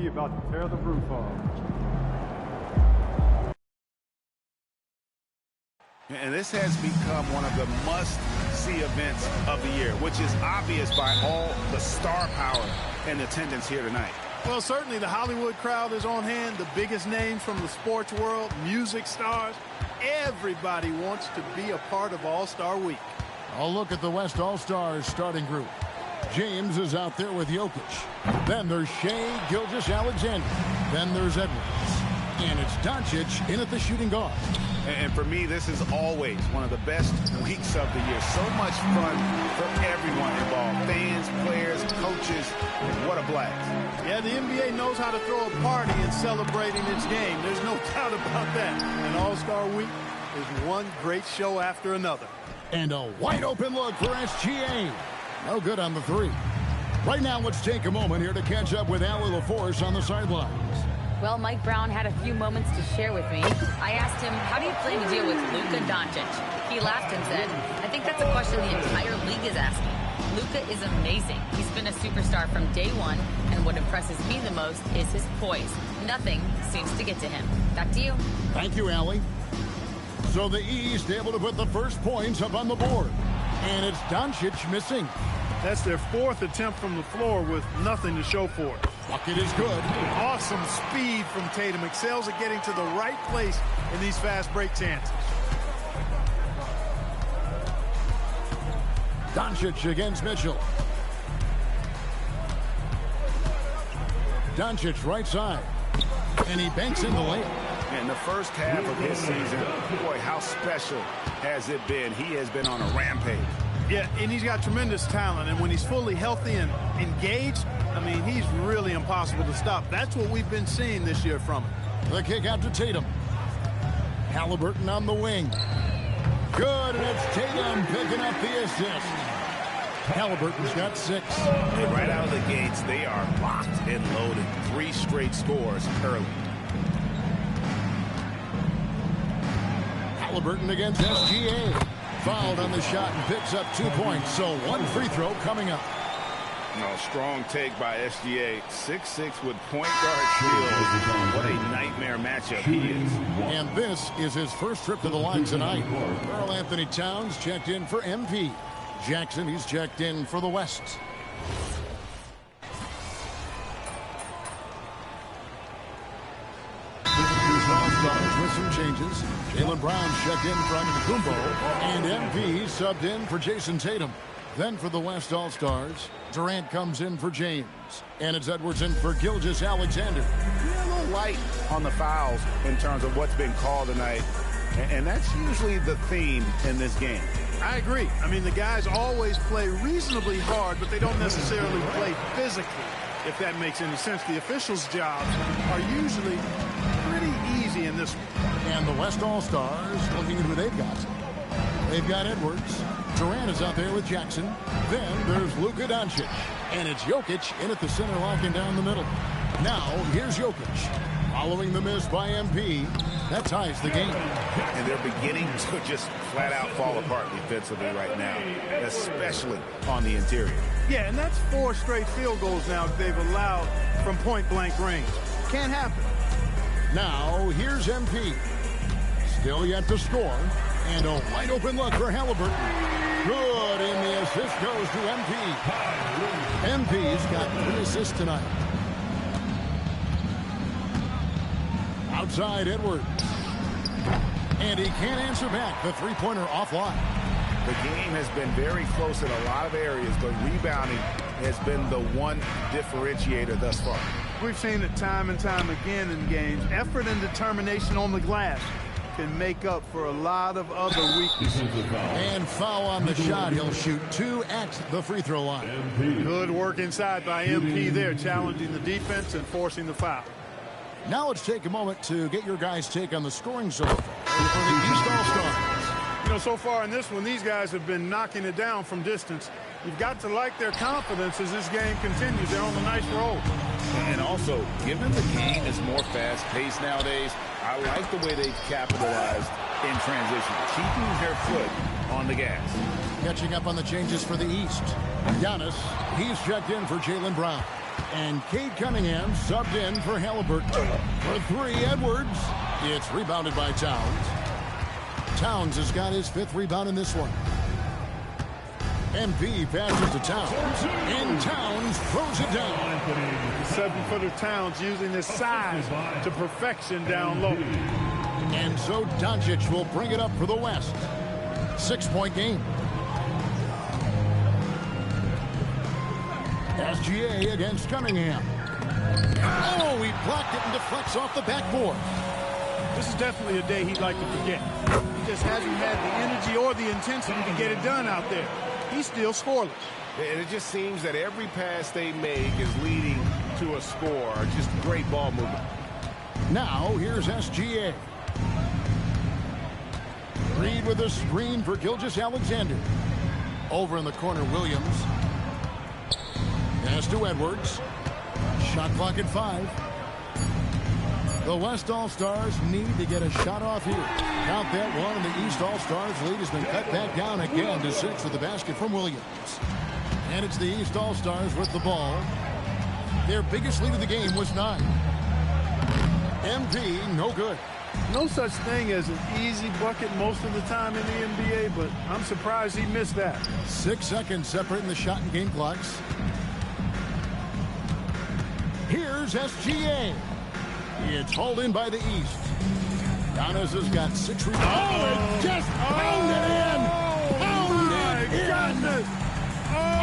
he about to tear the roof off. And this has become one of the must-see events of the year, which is obvious by all the star power and attendance here tonight. Well, certainly the Hollywood crowd is on hand, the biggest names from the sports world, music stars. Everybody wants to be a part of All-Star Week. I'll look at the West All-Stars starting group. James is out there with Jokic. Then there's Shea Gilgeous-Alexander. Then there's Edwards. And it's Doncic in at the shooting guard. And for me, this is always one of the best weeks of the year. So much fun for everyone involved. Fans, players, coaches. What a blast. Yeah, the NBA knows how to throw a party in celebrating its game. There's no doubt about that. And All-Star Week is one great show after another. And a wide open look for SGA. No good on the three. Right now, let's take a moment here to catch up with Allie LaForce on the sidelines. Well, Mike Brown had a few moments to share with me. I asked him, how do you plan to deal with Luka Doncic? He laughed and said, I think that's a question the entire league is asking. Luka is amazing. He's been a superstar from day one, and what impresses me the most is his poise. Nothing seems to get to him. Back to you. Thank you, Allie. So the East able to put the first points up on the board. And it's Doncic missing. That's their fourth attempt from the floor with nothing to show for it. Bucket is good. Awesome speed from Tatum. Excels at getting to the right place in these fast break chances. Doncic against Mitchell. Doncic right side. And he banks in the lane. In the first half of his season, boy, how special has it been? He has been on a rampage. Yeah, and he's got tremendous talent, and when he's fully healthy and engaged, I mean, he's really impossible to stop. That's what we've been seeing this year from him. The kick out to Tatum. Halliburton on the wing. Good, and it's Tatum picking up the assist. Halliburton's got 6. And right out of the gates, they are locked and loaded. 3 straight scores early. Halliburton against SGA. Fouled on the shot and picks up 2 points. So 1 free throw coming up. No, strong take by SGA. 6'6" with point guard skills. What a nightmare matchup he is. And this is his first trip to the line tonight. Karl Anthony Towns checked in for MP. Jackson, he's checked in for the West. With some changes, Jaylen Brown checked in for Antetokounmpo, and MP subbed in for Jason Tatum. Then for the West All-Stars, Durant comes in for James, and it's Edwards in for Gilgeous-Alexander. A little light on the fouls in terms of what's been called tonight, and that's usually the theme in this game. I agree. I mean, the guys always play reasonably hard, but they don't necessarily play physically, if that makes any sense. The officials' jobs are usually pretty easy in this one. And the West All-Stars looking at who they've got. They've got Edwards. Durant is out there with Jackson. Then there's Luka Doncic. And it's Jokic in at the center, locking down the middle. Now, here's Jokic. Following the miss by MP, that ties the game. And they're beginning to just flat-out fall apart defensively right now, especially on the interior. Yeah, and that's 4 straight field goals now they've allowed from point-blank range. Can't happen. Now, here's MP. Still yet to score. And a wide-open look for Halliburton. Good, and the assist goes to MP. MP's got 3 assists tonight. Outside Edwards. And he can't answer back. The three-pointer offline. The game has been very close in a lot of areas, but rebounding has been the one differentiator thus far. We've seen it time and time again in games. Effort and determination on the glass can make up for a lot of other weaknesses. And foul on the shot. He'll shoot 2 at the free throw line. Good work inside by MP there, challenging the defense and forcing the foul. Now let's take a moment to get your guys' take on the scoring so far for the East All-Stars. You know, so far in this one, these guys have been knocking it down from distance. You've got to like their confidence as this game continues. They're on a nice roll. And also, given the game is more fast-paced nowadays, I like the way they've capitalized in transition, keeping their foot on the gas. Catching up on the changes for the East. Giannis, he's checked in for Jaylen Brown. And Cade Cunningham subbed in for Halliburton. For three, Edwards. It's rebounded by Towns. Towns has got his 5th rebound in this one. MP passes to Towns. And Towns throws it down. The 7-footer Towns using his size to perfection down low. And so Doncic will bring it up for the West. 6-point game. SGA against Cunningham. Oh, he blocked it and deflects off the backboard. This is definitely a day he'd like to forget. He just hasn't had the energy or the intensity to get it done out there. He's still scoreless. And it just seems that every pass they make is leading to a score. Just great ball movement. Now, here's SGA. Reed with a screen for Gilgeous-Alexander. Over in the corner, Williams. Pass to Edwards. Shot clock at 5. The West All-Stars need to get a shot off here. Count that one, and the East All-Stars lead has been cut back down again to 6 with the basket from Williams. And it's the East All-Stars with the ball. Their biggest lead of the game was 9. MP, no good. No such thing as an easy bucket most of the time in the NBA, but I'm surprised he missed that. 6 seconds separating the shot and game clocks. Here's SGA. It's hauled in by the East. Giannis has got 6 rebounds. Oh, it just pounded in! Pounded in! Goodness. Oh!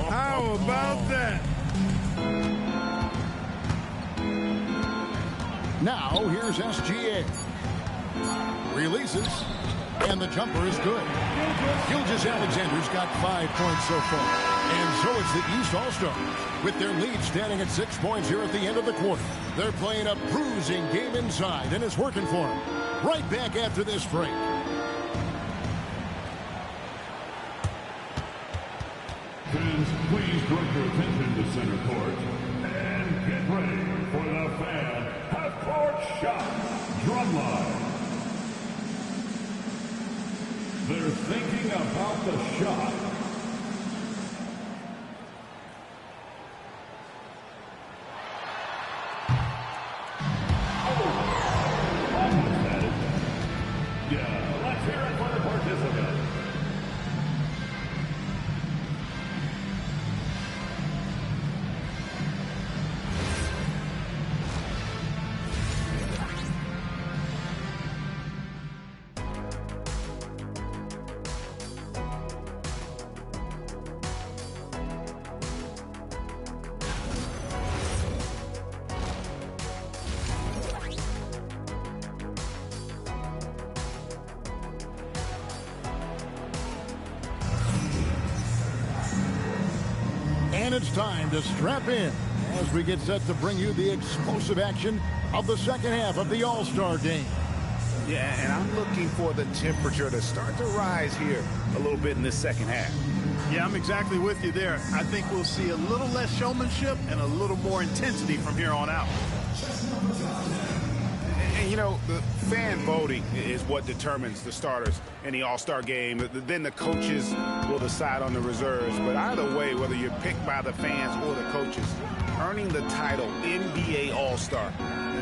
How about that? Now, here's SGA. Releases, and the jumper is good. Gilgeous-Alexander's got 5 points so far. And so it's the East All-Stars, with their lead standing at 6 points here at the end of the quarter. They're playing a bruising game inside, and it's working for them. Right back after this break. Fans, please direct your attention to center court. And get ready for the fan half-court shot drumline. They're thinking about the shot. Yeah, let's hear it for the participant. And it's time to strap in as we get set to bring you the explosive action of the second half of the All-Star game. Yeah, and I'm looking for the temperature to start to rise here a little bit in this second half. Yeah, I'm exactly with you there. I think we'll see a little less showmanship and a little more intensity from here on out. And, you know, the fan voting is what determines the starters in the All-Star game. Then the coaches will decide on the reserves. But either way, whether you're picked by the fans or the coaches, earning the title NBA All-Star,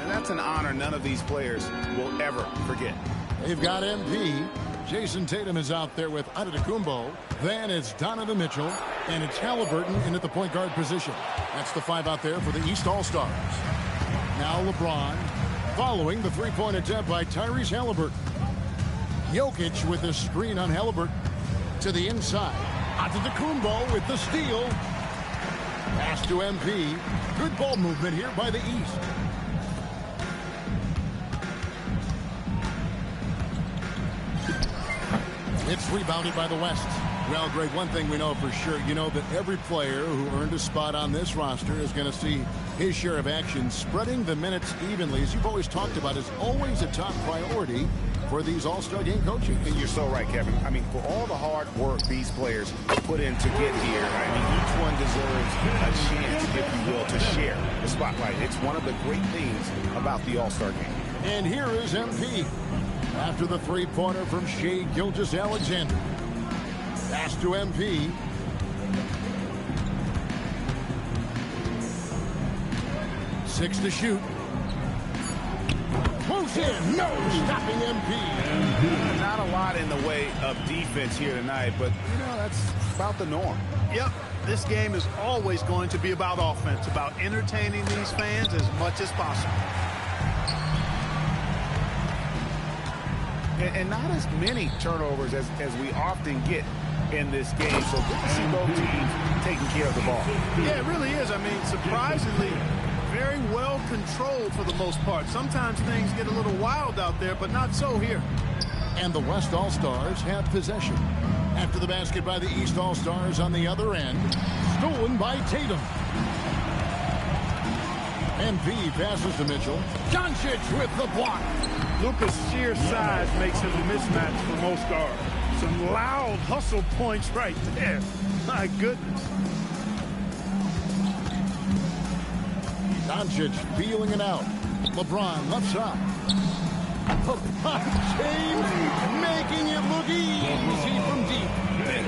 that's an honor none of these players will ever forget. They've got MP. Jason Tatum is out there with Antetokounmpo. Then it's Donovan Mitchell. And it's Halliburton in at the point guard position. That's the 5 out there for the East All-Stars. Now LeBron, following the three-point attempt by Tyrese Halliburton. Jokic with the screen on Halliburton. To the inside. Antetokounmpo with the steal. Pass to MP. Good ball movement here by the East. It's rebounded by the West. Well, Greg, one thing we know for sure, you know that every player who earned a spot on this roster is going to see his share of action. Spreading the minutes evenly, as you've always talked about, is always a top priority for these All-Star game coaches. And you're so right, Kevin. I mean, for all the hard work these players put in to get here, I mean, each one deserves a chance, if you will, to share the spotlight. It's one of the great things about the All-Star game. And here is MP. After the three-pointer from Shai Gilgeous-Alexander. Pass to MP. 6 to shoot. Moves in. No stopping MP. Not a lot in the way of defense here tonight, but, you know, that's about the norm. Yep, this game is always going to be about offense, about entertaining these fans as much as possible. And not as many turnovers as we often get in this game. So good to see both teams taking care of the ball. Yeah, it really is. I mean, surprisingly, very well controlled for the most part. Sometimes things get a little wild out there, but not so here. And the West All-Stars have possession. After the basket by the East All-Stars on the other end. Stolen by Tatum. MP passes to Mitchell. Doncic with the block. Luka's sheer size makes him a mismatch for most guards. Some loud hustle points right there. My goodness. Doncic feeling it out. LeBron left side. LeBron James making it look easy from deep.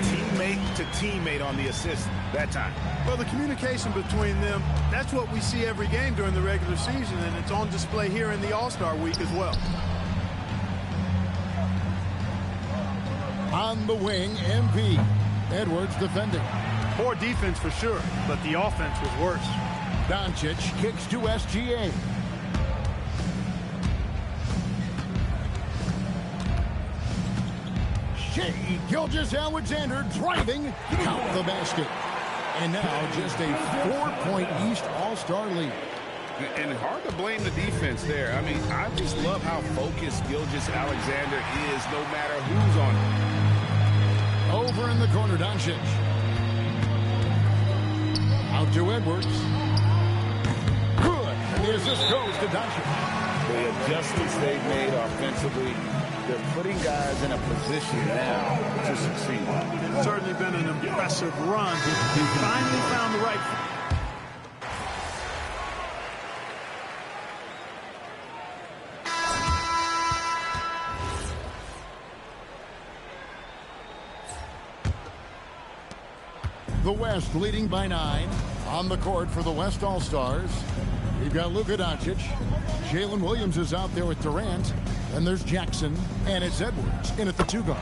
Teammate to teammate on the assist that time. Well, the communication between them, that's what we see every game during the regular season, and it's on display here in the All-Star week as well. On the wing, MP. Edwards defending. Poor defense for sure, but the offense was worse. Doncic kicks to SGA. Shai Gilgeous-Alexander driving, count the basket. And now just a 4-point East All-Star lead. And hard to blame the defense there. I mean, I just love how focused Gilgeous-Alexander is no matter who's on him. Over in the corner, Doncic. Out to Edwards. Good. And the assist goes to Doncic. The adjustments they've made offensively, they're putting guys in a position now to succeed. It's certainly been an impressive run. He finally found the right. The West leading by 9. On the court for the West All-Stars. We've got Luka Doncic. Jalen Williams is out there with Durant. And there's Jackson. And it's Edwards in at the 2 guard.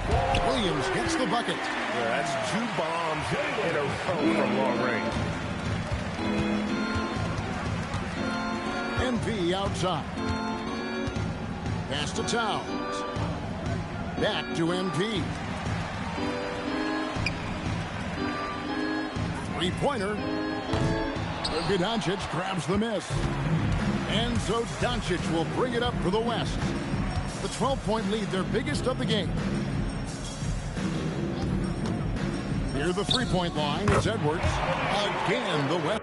Williams gets the bucket. Yeah, that's 2 bombs in a row from long range. MP outside. Pass to Towns. Back to MP. 3-pointer. Luka Doncic grabs the miss. And so Doncic will bring it up for the West. The 12-point lead, their biggest of the game. Near the 3-point line is Edwards. Again, the West.